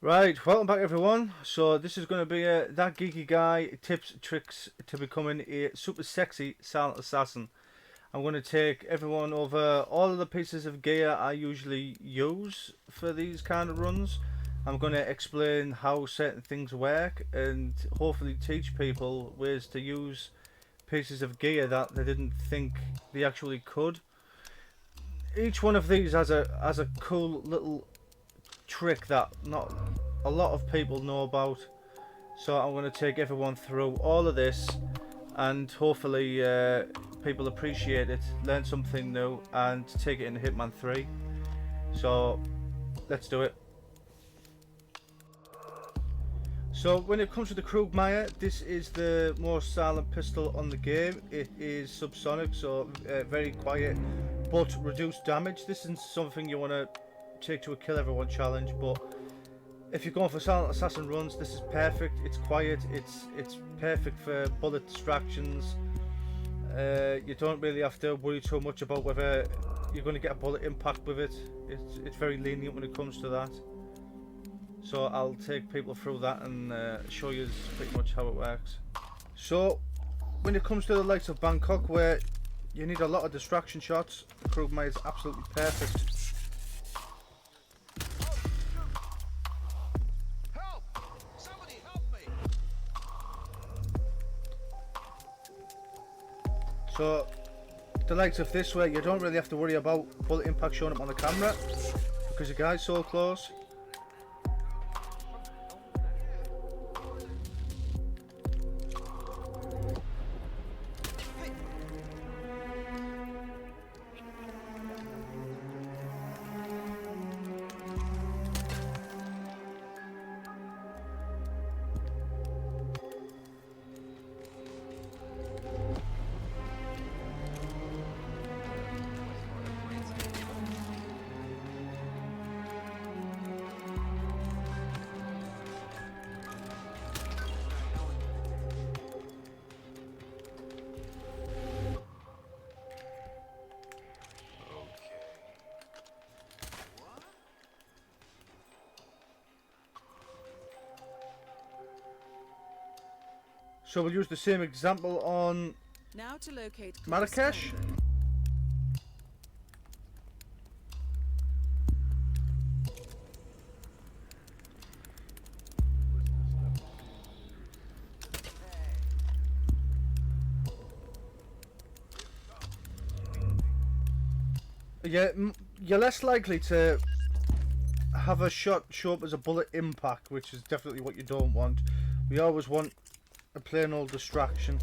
Right, welcome back everyone. So this is going to be that geeky guy tips tricks to becoming a super sexy silent assassin. I'm going to take everyone over all of the pieces of gear I usually use for these kind of runs. I'm going to explain how certain things work and hopefully teach people ways to use pieces of gear that they didn't think they actually could. Each one of these has a cool little trick that not a lot of people know about. So I'm going to take everyone through all of this and hopefully people appreciate it, learn something new and take it into Hitman 3. So let's do it. So when it comes to the Krugmeyer, this is the most silent pistol on the game. It is subsonic, so very quiet but reduced damage. This isn't something you want to take to a kill everyone challenge, but if you're going for silent assassin runs, this is perfect. It's quiet, it's perfect for bullet distractions. You don't really have to worry too much about whether you're going to get a bullet impact with it. It's very lenient when it comes to that. So I'll take people through that and show you pretty much how it works. So when it comes to the likes of Bangkok, where you need a lot of distraction shots, the Krugmeyer is absolutely perfect. So the likes of this, where you don't really have to worry about bullet impact showing up on the camera because the guy's so close. So we'll use the same example on now to locate Marrakesh. Yeah, you're less likely to have a shot show up as a bullet impact, which is definitely what you don't want. We always want a plain old distraction.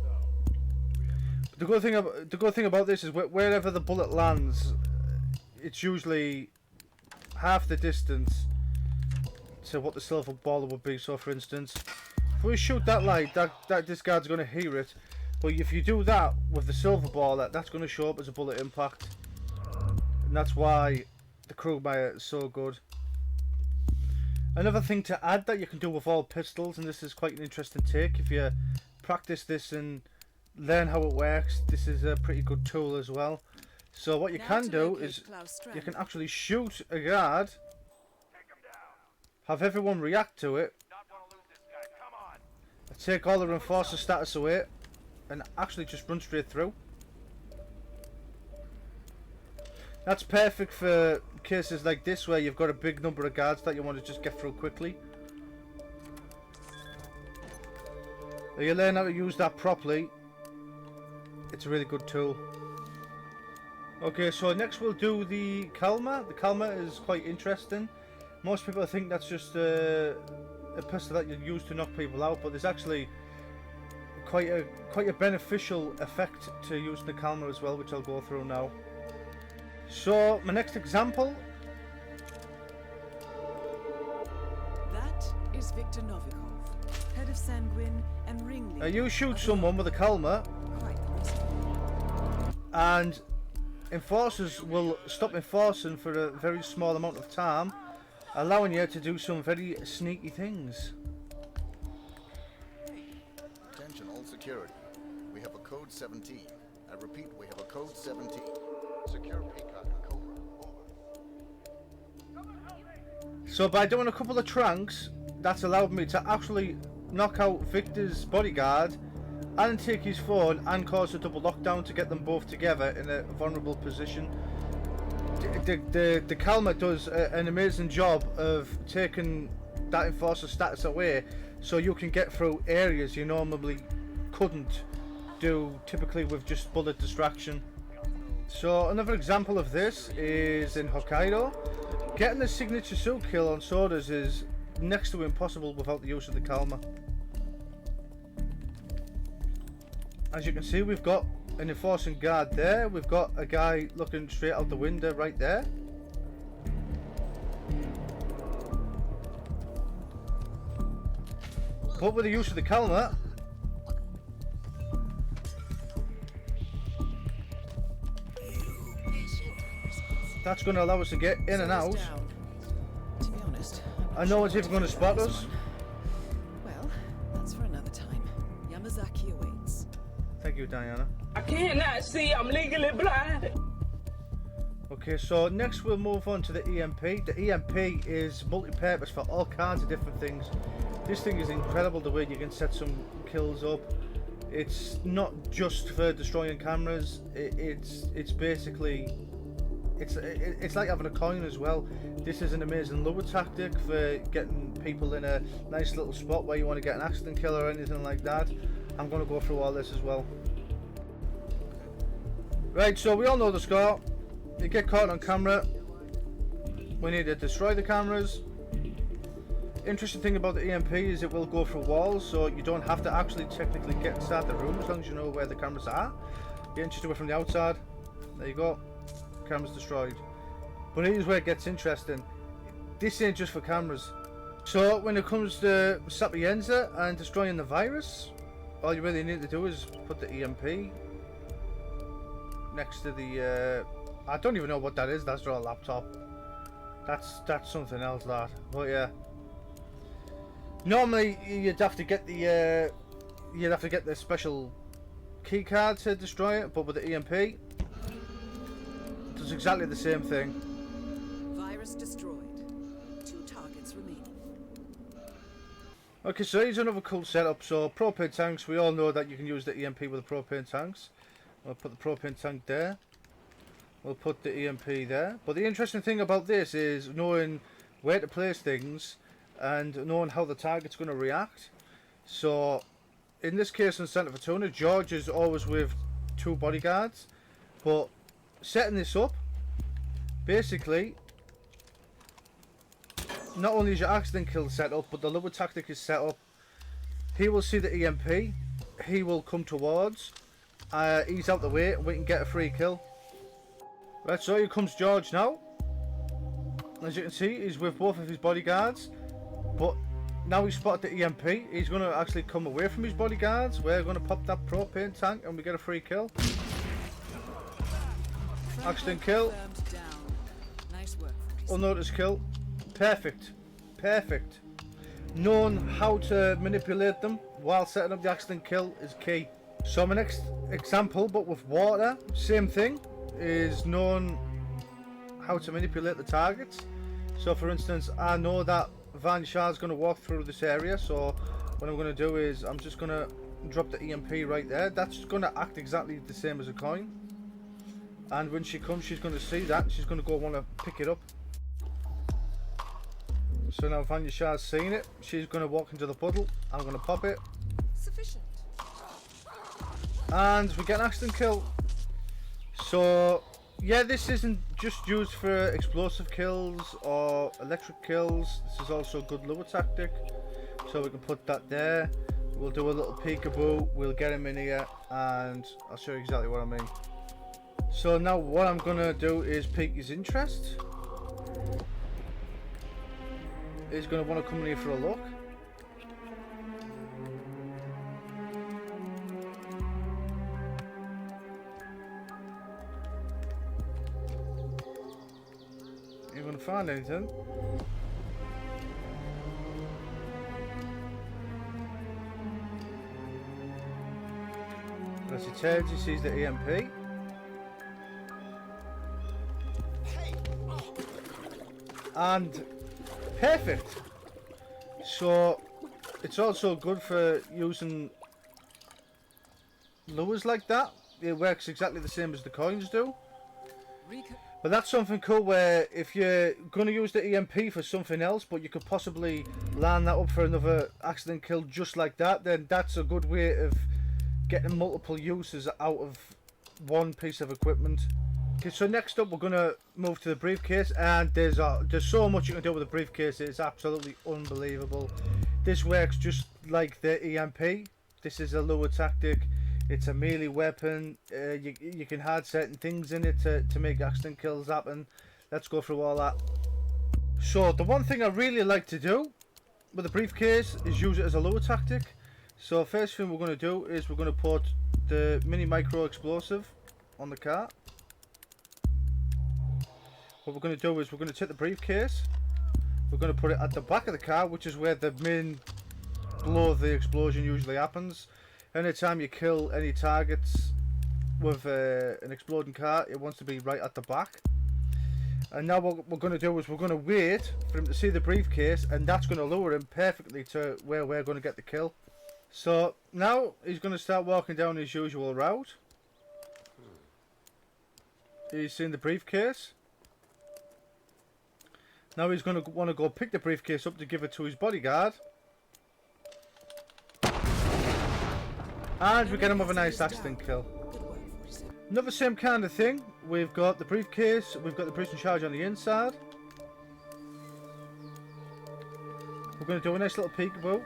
But the good thing about this is wherever the bullet lands, it's usually half the distance to what the silver baller would be. So, for instance, if we shoot that light, that this guard's going to hear it. But if you do that with the silver baller, that's going to show up as a bullet impact, and that's why the Krugmeyer is so good. Another thing to add that you can do with all pistols, and this is quite an interesting take, if you practice this and learn how it works, this is a pretty good tool as well. So what you can do is you can actually shoot a guard, have everyone react to it, take all the reinforcer status away, and actually just run straight through. That's perfect for cases like this where you've got a big number of guards that you want to just get through quickly. If you learn how to use that properly, it's a really good tool. Okay, so next we'll do the Kalma. The Kalma is quite interesting. Most people think that's just a pistol that you use to knock people out, but there's actually quite a beneficial effect to using the Kalma as well, which I'll go through now. So my next example. That is Victor Novikov, head of Sanguine and ringleader. You shoot someone with a Kalma, and enforcers will stop enforcing for a very small amount of time, allowing you to do some very sneaky things. Attention all security. We have a code 17. I repeat, we have a code 17. Secure Peacock and Cobra. Over. So by doing a couple of tranks, that's allowed me to actually knock out Victor's bodyguard and take his phone and cause a double lockdown to get them both together in a vulnerable position. The Calmer does an amazing job of taking that enforcer status away, so you can get through areas you normally couldn't do typically with just bullet distraction. So another example of this is in Hokkaido. Getting the signature suit kill on Sodas is next to impossible without the use of the Calmer. As you can see, we've got an enforcing guard there. We've got a guy looking straight out the window right there. But with the use of the Calmer, that's going to allow us to get in and out. To be honest, And no one's even going to spot us. well, that's for another time. Yamazaki awaits. Thank you, Diana. I cannot see. I'm legally blind. Okay, so next we'll move on to the EMP. The EMP is multi-purpose for all kinds of different things. This thing is incredible the way you can set some kills up. It's not just for destroying cameras. It's basically it's like having a coin as well. This is an amazing lure tactic for getting people in a nice little spot where you want to get an accident kill or anything like that. I'm going to go through all this as well. Right, so we all know the score. You get caught on camera. We need to destroy the cameras. Interesting thing about the EMP is it will go through walls, so you don't have to actually technically get inside the room as long as you know where the cameras are. You can just do it from the outside. There you go. Cameras destroyed. But here's where it gets interesting. This ain't just for cameras. So when it comes to Sapienza and destroying the virus, all you really need to do is put the EMP next to the I don't even know what that is. That's not a laptop. That's something else, that. But yeah. Normally you'd have to get the special key card to destroy it, but with the EMP it does exactly the same thing. Virus destroyed. 2 targets remaining. Okay, so here's another cool setup. So propane tanks, we all know that you can use the EMP with the propane tanks. I'll put the propane tank there. We'll put the EMP there. But the interesting thing about this is knowing where to place things and knowing how the target's going to react. So in this case in Santa Fortuna, George is always with 2 bodyguards. But setting this up, basically, not only is your accident kill set up, but the lure tactic is set up. He will see the EMP. He will come towards. He's out the way and we can get a free kill. Right, so here comes George now. As you can see, he's with both of his bodyguards. But now he's spotted the EMP. He's going to actually come away from his bodyguards. We're going to pop that propane tank and we get a free kill. Accident kill. Nice work. Unnoticed kill. Perfect. Perfect. Knowing how to manipulate them while setting up the accident kill is key. So my next example, but with water, same thing, is knowing how to manipulate the targets. So for instance, I know that Van Shard's going to walk through this area, so what I'm going to do is I'm just going to drop the EMP right there. That's going to act exactly the same as a coin. And when she comes, she's going to see that, and she's going to go want to pick it up. So now Vanya Shah's seen it. She's going to walk into the puddle. I'm going to pop it. Sufficient. And we get an accident kill. So yeah, this isn't just used for explosive kills or electric kills. This is also a good lure tactic. So we can put that there. We'll do a little peekaboo. We'll get him in here and I'll show you exactly what I mean. So now what I'm going to do is pique his interest. He's going to want to come in here for a look. You're going to find anything? As he turns, he sees the EMP. And Perfect. So it's also good for using lures like that. It works exactly the same as the coins do. But that's something cool where if you're going to use the EMP for something else, but you could possibly line that up for another accident kill just like that, then that's a good way of getting multiple uses out of one piece of equipment. Okay, so next up we're going to move to the briefcase, and there's so much you can do with the briefcase. It's absolutely unbelievable. This works just like the EMP. This is a lure tactic. It's a melee weapon. You can hide certain things in it to make accident kills happen. Let's go through all that. So the one thing I really like to do with the briefcase is use it as a lure tactic. So first thing we're going to do is we're going to put the mini micro explosive on the car. What we're going to do is we're going to take the briefcase. We're going to put it at the back of the car, which is where the main blow of the explosion usually happens. Anytime you kill any targets with an exploding car, it wants to be right at the back. And now what we're going to do is we're going to wait for him to see the briefcase, and that's going to lure him perfectly to where we're going to get the kill. So now he's going to start walking down his usual route. He's seen the briefcase. Now he's going to want to go pick the briefcase up to give it to his bodyguard. And we get him with a nice accident kill. Another same kind of thing. We've got the briefcase, we've got the prison charge on the inside. We're going to do a nice little peekaboo.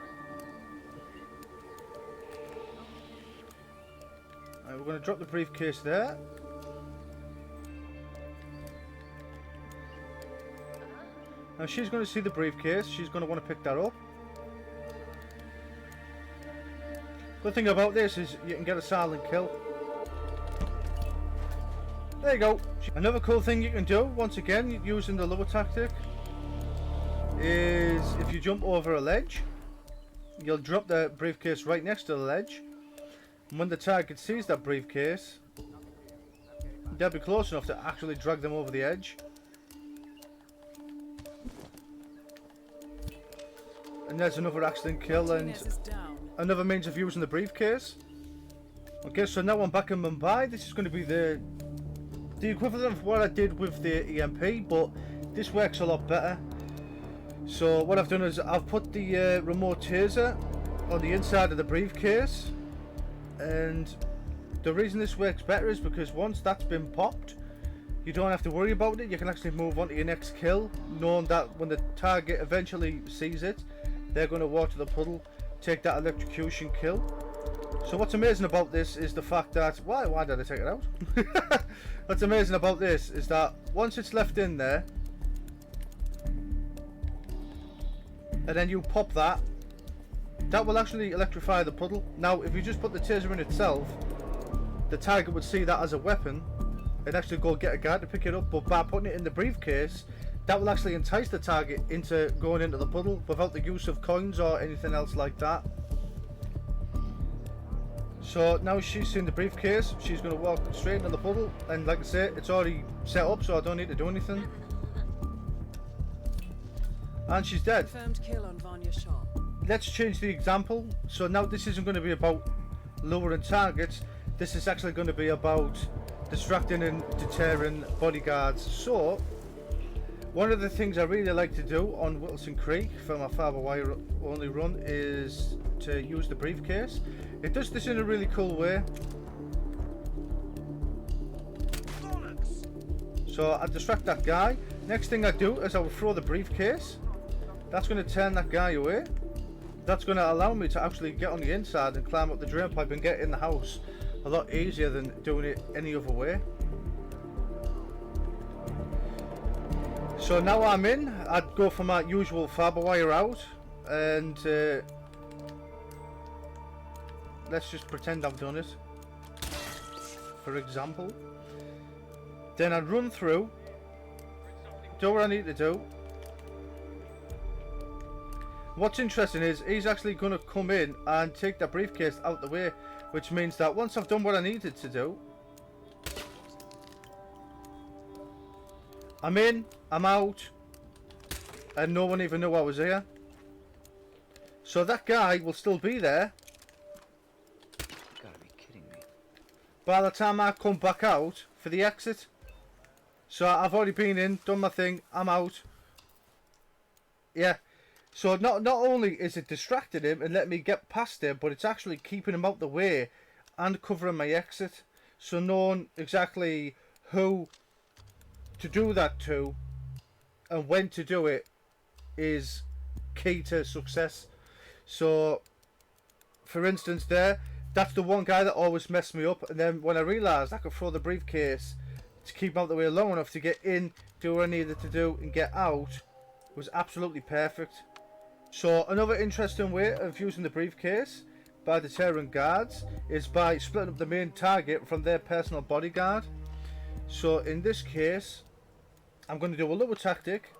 And we're going to drop the briefcase there. Now she's going to see the briefcase, she's going to want to pick that up. Good thing about this is you can get a silent kill. There you go. Another cool thing you can do, once again, using the lure tactic, is if you jump over a ledge, you'll drop the briefcase right next to the ledge. And when the target sees that briefcase, they'll be close enough to actually drag them over the edge. And there's another accident kill and another means of using the briefcase. Okay, so now I'm back in Mumbai. This is going to be the equivalent of what I did with the EMP, but this works a lot better. So what I've done is I've put the remote taser on the inside of the briefcase, and the reason this works better is because once that's been popped, you don't have to worry about it. You can actually move on to your next kill, knowing that when the target eventually sees it, they're going to walk to the puddle, take that electrocution kill. So what's amazing about this is the fact that... Why did I take it out? What's amazing about this is that once it's left in there, and then you pop that, that will actually electrify the puddle. Now, if you just put the taser in itself, the target would see that as a weapon and actually go get a guard to pick it up. But by putting it in the briefcase, that will actually entice the target into going into the puddle without the use of coins or anything else like that. So now she's seen the briefcase, she's going to walk straight into the puddle, and like I say, it's already set up so I don't need to do anything. And she's dead. Confirmed kill on Vanya Shah. Let's change the example. So now this isn't going to be about luring targets, this is actually going to be about distracting and deterring bodyguards. So one of the things I really like to do on Whittleston Creek for my fiber wire only run is to use the briefcase. It does this in a really cool way. So I distract that guy. Next thing I do is I will throw the briefcase. That's going to turn that guy away. That's going to allow me to actually get on the inside and climb up the drain pipe and get in the house a lot easier than doing it any other way. So now I'm in, I'd go for my usual fiber wire out, and let's just pretend I've done it, for example. Then I'd run through, do what I need to do. What's interesting is he's actually going to come in and take the briefcase out the way, which means that once I've done what I needed to do, I'm in, I'm out, and no one even knew I was here. So that guy will still be there. You gotta be kidding me. By the time I come back out for the exit. So I've already been in, done my thing, I'm out. Yeah. So not only is it distracting him and letting me get past him, but it's actually keeping him out the way and covering my exit. So knowing exactly who to do that to and when to do it is key to success. So for instance there, that's the one guy that always messed me up, and then when I realised I could throw the briefcase to keep him out the way long enough to get in, do what I needed to do and get out, was absolutely perfect. So another interesting way of using the briefcase by deterring guards is by splitting up the main target from their personal bodyguard. So in this case, I'm going to do a little tactic,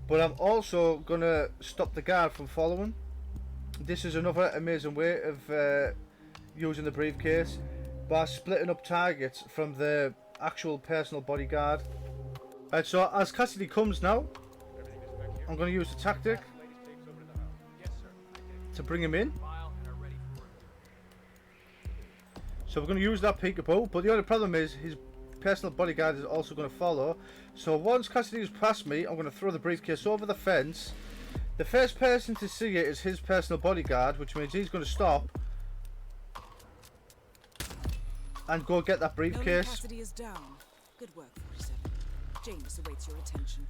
but I'm also going to stop the guard from following. This is another amazing way of using the briefcase, by splitting up targets from the actual personal bodyguard. Right, so as Cassidy comes now, I'm going to use the tactic to bring him in. So we're going to use that peekaboo, but the only problem is his personal bodyguard is also going to follow. So once Cassidy's past me, I'm going to throw the briefcase over the fence. The first person to see it is his personal bodyguard, which means he's going to stop and go get that Nolan briefcase. Cassidy is down. Good work, 47. James awaits your attention.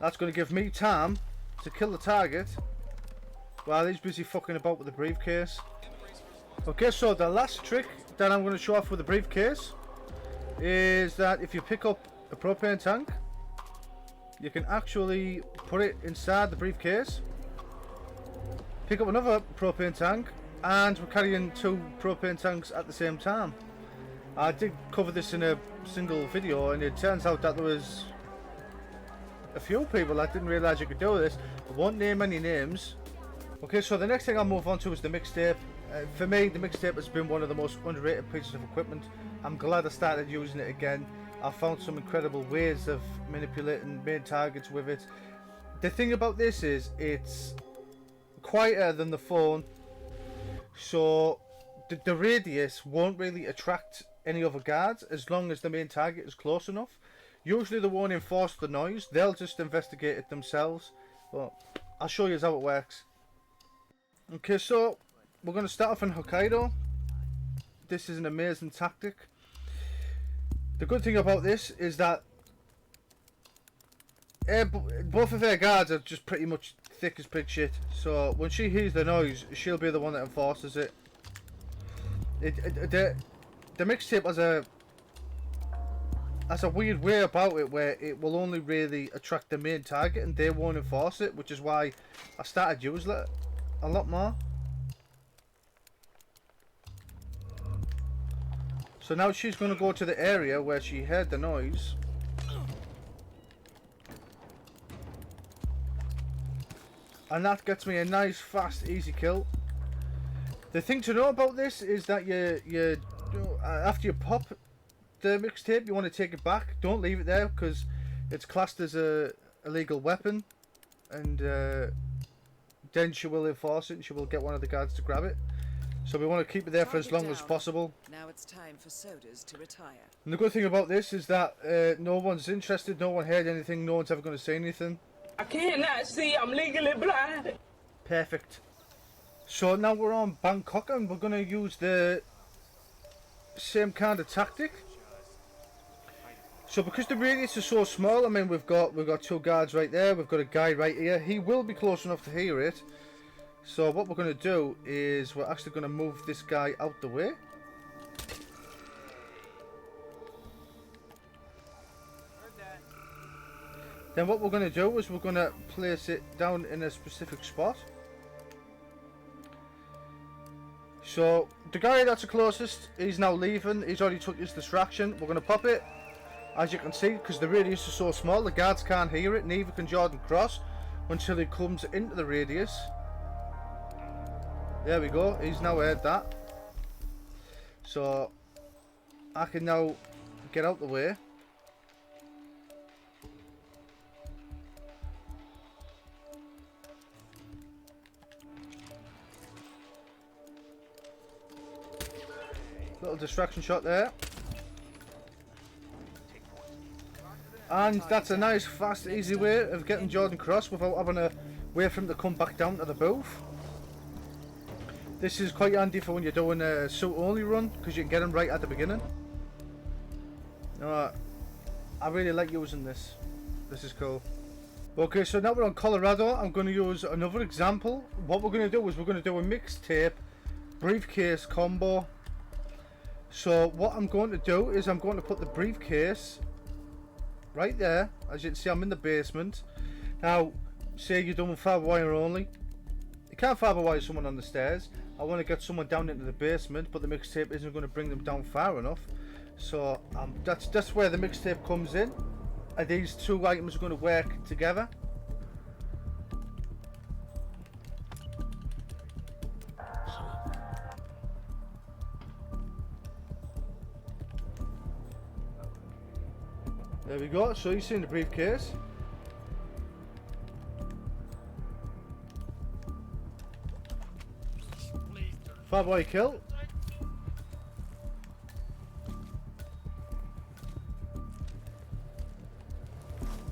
That's going to give me time to kill the target while he's busy fucking about with the briefcase. Okay, so the last trick that I'm going to show off with the briefcase is that if you pick up a propane tank, you can actually put it inside the briefcase, pick up another propane tank, and we're carrying 2 propane tanks at the same time. I did cover this in a single video, and it turns out that there was a few people that didn't realise you could do this. I won't name any names. Okay, so the next thing I'll move on to is the mixtape. For me, the mixtape has been one of the most underrated pieces of equipment. I'm glad I started using it again. I found some incredible ways of manipulating main targets with it. The thing about this is it's quieter than the phone, so the radius won't really attract any other guards as long as the main target is close enough. Usually they won't enforce the noise, they'll just investigate it themselves. But I'll show you how it works. Okay, so we're going to start off in Hokkaido. This is an amazing tactic. The good thing about this is that both of their guards are just pretty much thick as pig shit. So when she hears the noise, she'll be the one that enforces it. The mixtape has a weird way about it where it will only really attract the main target and they won't enforce it, which is why I started using it a lot more. So now she's going to go to the area where she heard the noise. And that gets me a nice, fast, easy kill. The thing to know about this is that you after you pop the mixtape, you want to take it back. Don't leave it there because it's classed as a illegal weapon, and then she will enforce it and she will get one of the guards to grab it. So we want to keep it there for as long as possible. Now it's time for sodas to retire. And the good thing about this is that no one's interested, no one heard anything, no one's ever going to say anything. I cannot see. I'm legally blind. Perfect. So now we're on Bangkok and we're going to use the same kind of tactic. So because the radius is so small, I mean we've got 2 guards right there, we've got a guy right here. He will be close enough to hear it. So what we're going to do is we're actually going to move this guy out the way. Then what we're going to do is we're going to place it down in a specific spot. So the guy that's the closest, he's now leaving. He's already took his distraction. We're going to pop it. As you can see, because the radius is so small, the guards can't hear it. Neither can Jordan Cross until he comes into the radius. There we go. He's now heard that. So I can now get out the way. Little distraction shot there. And that's a nice, fast, easy way of getting Jordan across without having to wait for him to come back down to the booth. This is quite handy for when you're doing a suit only run, because you can get him right at the beginning. I really like using this. This is cool. Okay, so now we're on Colorado. I'm going to use another example. What we're going to do is we're going to do a mixtape briefcase combo. So what I'm going to do is I'm going to put the briefcase right there. As you can see, I'm in the basement. Now, say you're doing fiber wire only. You can't fiber wire someone on the stairs. I want to get someone down into the basement, but the mixtape isn't going to bring them down far enough. So that's where the mixtape comes in, and these two items are going to work together. There we go. So you've seen the briefcase. Five boy kill.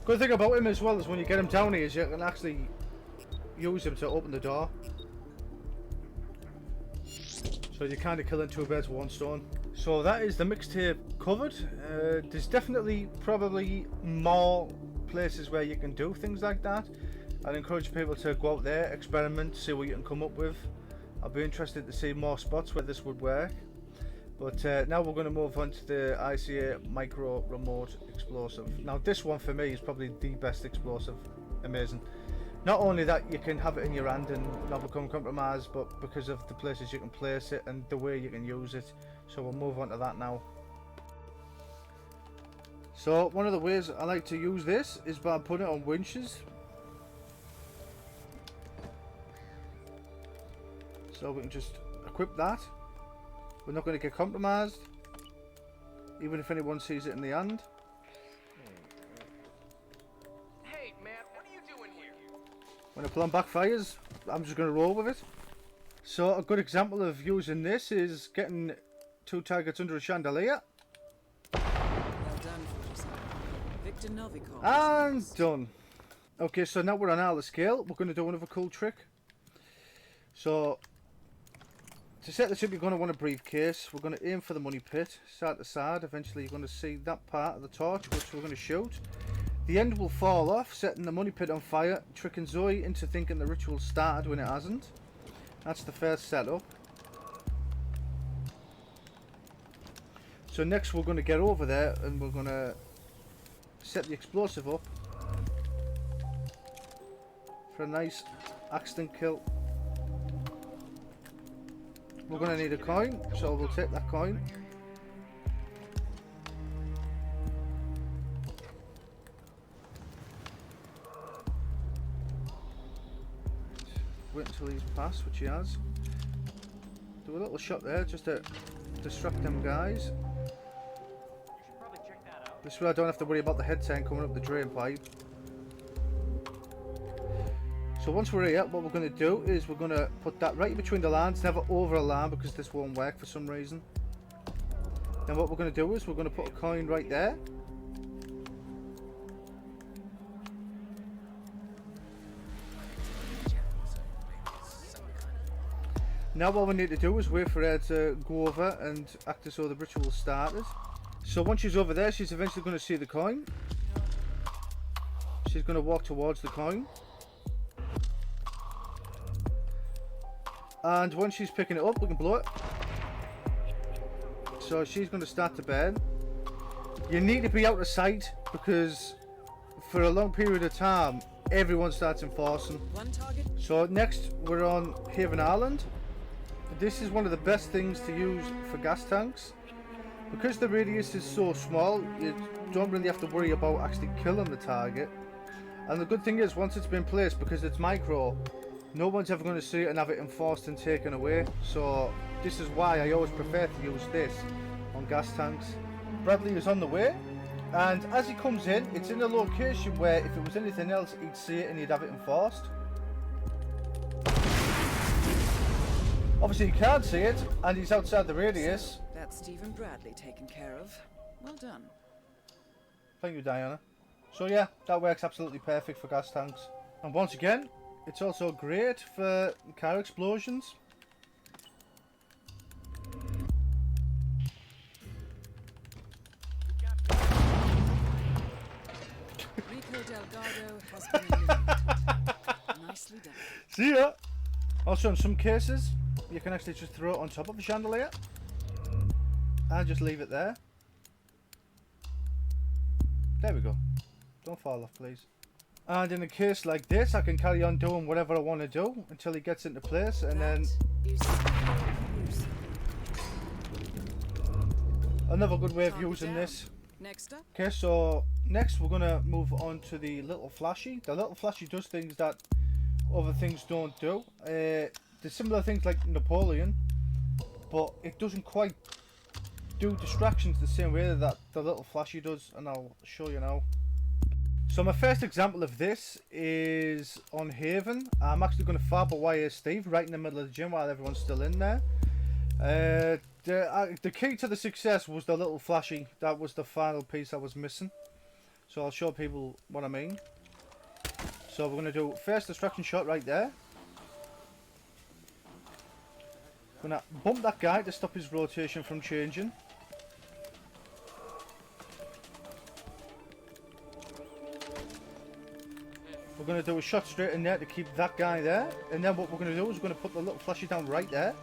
Good thing about him as well is when you get him down here is you can actually use him to open the door. So you're kind of killing two birds with one stone. So that is the mixtape covered. There's definitely probably more places where you can do things like that. I'd encourage people to go out there, experiment, see what you can come up with. I'd be interested to see more spots where this would work. But now we're going to move on to the ICA micro remote explosive. Now this one for me is probably the best explosive. Amazing. Not only that you can have it in your hand and not become compromised, but because of the places you can place it and the way you can use it. So we'll move on to that now. So one of the ways I like to use this is by putting it on winches. So we can just equip that. We're not going to get compromised, even if anyone sees it in the hand. Hey, man, what are you doing here? When a plan backfires, I'm just going to roll with it. So a good example of using this is getting two targets under a chandelier. Well done, 47. Victor Novikov. And done. Okay, so now we're on our scale. We're going to do another cool trick. So to set this up, you're going to want a briefcase. We're going to aim for the money pit, side to side. Eventually, you're going to see that part of the torch, which we're going to shoot. The end will fall off, setting the money pit on fire, tricking Zoe into thinking the ritual started when it hasn't. That's the first setup. So next, we're going to get over there and we're going to set the explosive up for a nice accident kill. We're going to need a coin, so we'll take that coin. Wait until he's passed, which he has. Do a little shot there just to distract them guys. This way I don't have to worry about the head tank coming up the drain pipe. So once we're here, what we're going to do is we're going to put that right between the lines, never over a line because this won't work for some reason. Then what we're going to do is we're going to put a coin right there. Now what we need to do is wait for her to go over and act as though the ritual started. So once she's over there, she's eventually going to see the coin. She's going to walk towards the coin. And when she's picking it up, we can blow it. So she's going to start to burn. You need to be out of sight because for a long period of time, everyone starts enforcing. One target. So next, we're on Haven Island. This is one of the best things to use for gas tanks. Because the radius is so small, you don't really have to worry about actually killing the target. And the good thing is, once it's been placed, because it's micro, no one's ever going to see it and have it enforced and taken away. So this is why I always prefer to use this on gas tanks. Bradley is on the way, and as he comes in, it's in a location where if it was anything else, he'd see it and he'd have it enforced. Obviously he can't see it, and he's outside the radius. Stephen Bradley taken care of. Well done. Thank you, Diana. So yeah, that works absolutely perfect for gas tanks. And once again, it's also great for car explosions. Rico Delgado has been eliminated. Nicely done. See ya! Also, in some cases, you can actually just throw it on top of the chandelier and just leave it there. There we go. Don't fall off, please. And in a case like this, I can carry on doing whatever I want to do until he gets into place, and then another good way of using this. Next up. Okay, so next we're gonna move on to the little flashy. The little flashy does things that other things don't do. There's similar things like Napoleon, but it doesn't quite do distractions the same way that the little flashy does, and I'll show you now. So my first example of this is on Haven. I'm actually going to fiber wire Steve right in the middle of the gym while everyone's still in there. The key to the success was the little flashy. That was the final piece I was missing. So I'll show people what I mean. So we're going to do first distraction shot right there. Going to bump that guy to stop his rotation from changing. We're going to do a shot straight in there to keep that guy there. And then what we're going to do is we're going to put the little flashy down right there.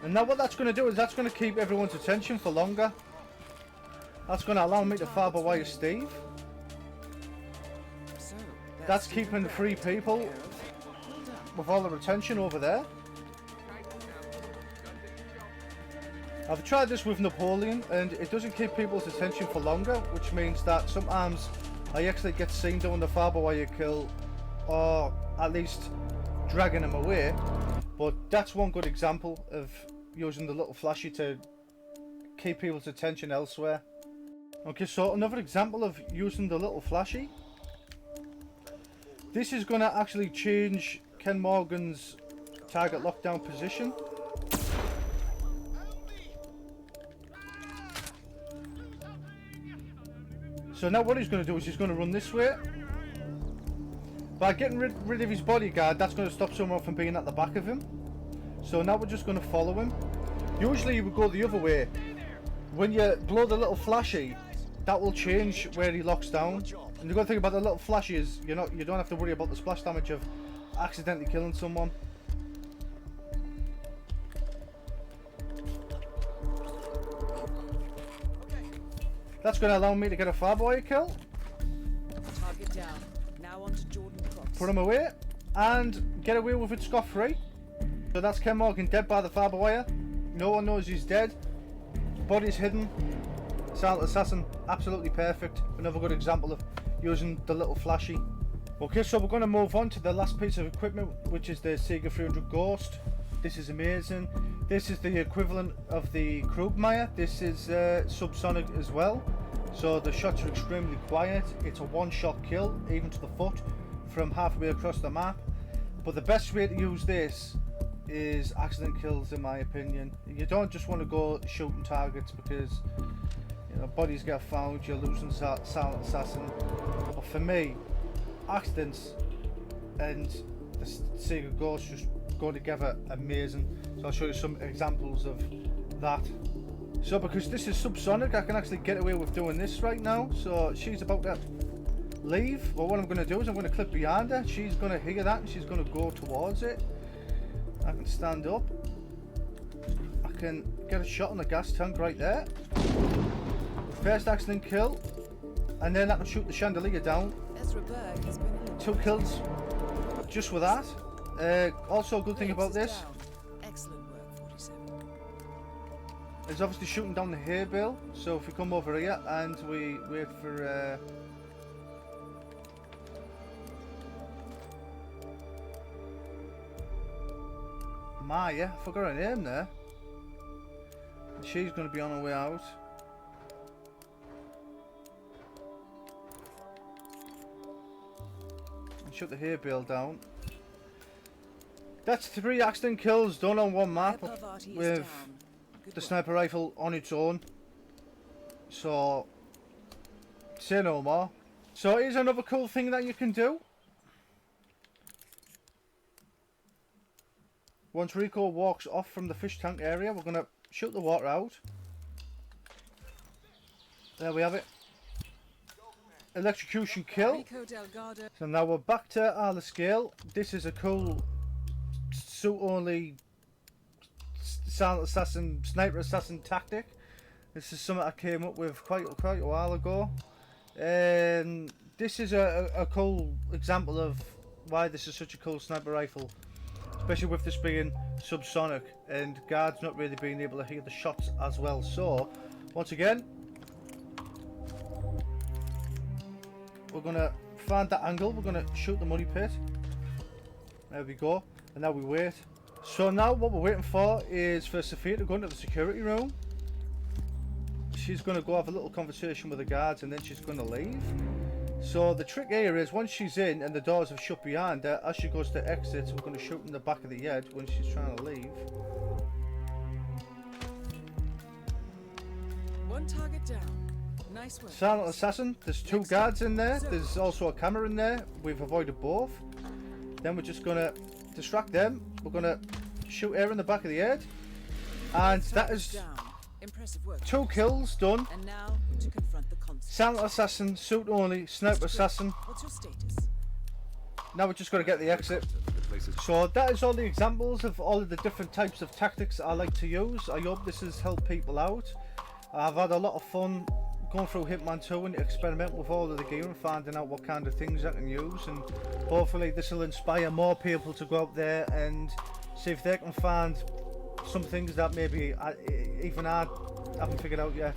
And now what that's going to do is that's going to keep everyone's attention for longer. That's going to allow me to fiber wire Steve. That's keeping 3 people with all the attention over there. I've tried this with Napoleon and it doesn't keep people's attention for longer, which means that sometimes I actually get seen doing the fiber wire kill, or at least dragging him away. But that's one good example of using the little flashy to keep people's attention elsewhere. Okay, so another example of using the little flashy. This is going to actually change Ken Morgan's target lockdown position. So now what he's going to do is he's going to run this way. By getting rid of his bodyguard, that's going to stop someone from being at the back of him. So now we're just going to follow him. Usually you would go the other way. When you blow the little flashy, that will change where he locks down. And the good thing about the little flashy is you don't have to worry about the splash damage of accidentally killing someone. That's going to allow me to get a fireboy kill. Target down. Now on to Jordan Cross. Put him away and get away with it scot-free. So that's Ken Morgan dead by the firewire. No one knows he's dead. Body's hidden. Silent assassin, absolutely perfect. Another good example of using the little flashy. Okay, so we're going to move on to the last piece of equipment, which is the Sega 300 Ghost. This is amazing. This is the equivalent of the Krugmeyer. This is subsonic as well. So the shots are extremely quiet. It's a one-shot kill, even to the foot, from halfway across the map. But the best way to use this is accident kills, in my opinion. You don't just want to go shooting targets because bodies get found, you're losing silent assassin. But for me, accidents and the Sega Ghost just go together amazing. So I'll show you some examples of that. So because this is subsonic, I can actually get away with doing this right now. So she's about to leave. Well, what I'm going to do is I'm going to clip behind her. She's going to hear that and she's going to go towards it. I can stand up. I can get a shot on the gas tank right there. First accident kill. And then I can shoot the chandelier down. 2 kills just with that. Also a good thing about this is obviously shooting down the hay bale. So if we come over here and we wait for Maya, I forgot her name there. She's going to be on her way out. And shut the hay bale down. That's 3 accident kills done on one map Their party is with down. Good the work. sniper rifle on its own. So, say no more. So here's another cool thing that you can do. Once Rico walks off from the fish tank area, we're going to shoot the water out. There we have it. Electrocution kill. Rico Delgado. So now we're back to our scale. This is a cool suit only silent assassin, sniper assassin tactic. This is something I came up with quite a while ago. And this is a cool example of why this is such a cool sniper rifle. Especially with this being subsonic and guards not really being able to hear the shots as well. So, once again, we're going to find that angle, we're going to shoot the money pit. There we go. And now we wait. So now what we're waiting for is for Sophia to go into the security room. She's going to go have a little conversation with the guards and then she's going to leave. So the trick here is once she's in and the doors have shut behind her, as she goes to exit, we're going to shoot in the back of the head when she's trying to leave. One target down. Nice work. Silent assassin, there's 2 guards in there, there's also a camera in there, we've avoided both. Then we're just going to distract them, we're going to shoot her in the back of the head. And that is Down. Impressive work. 2 kills done. And now to confront the concept. Silent assassin, suit only, sniper assassin. What's your status? Now we're just going to get the exit. So that is all the examples of all of the different types of tactics I like to use. I hope this has helped people out. I've had a lot of fun going through Hitman 2 and experiment with all of the gear and finding out what kind of things I can use, and hopefully this will inspire more people to go out there and see if they can find some things that maybe even I haven't figured out yet.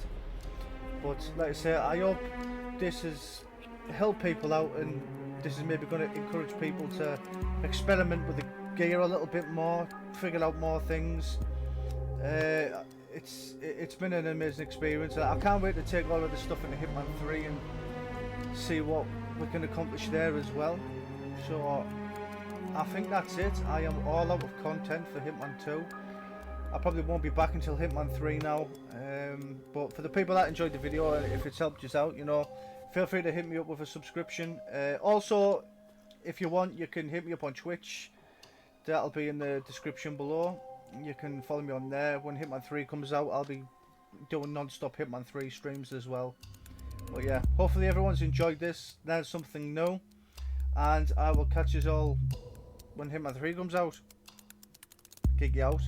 But like I say, I hope this has helped people out and this is maybe going to encourage people to experiment with the gear a little bit more, figure out more things. It's been an amazing experience. I can't wait to take all of this stuff into Hitman 3 and see what we can accomplish there as well. So I think that's it. I am all out of content for Hitman 2. I probably won't be back until Hitman 3 now, but for the people that enjoyed the video, if it's helped you out, you know, feel free to hit me up with a subscription. Also, if you want, you can hit me up on Twitch. That'll be in the description below. You can follow me on there. When Hitman 3 comes out, I'll be doing non-stop Hitman 3 streams as well. But yeah, hopefully everyone's enjoyed this. There's something new, and I will catch you all when Hitman 3 comes out. Kick you out.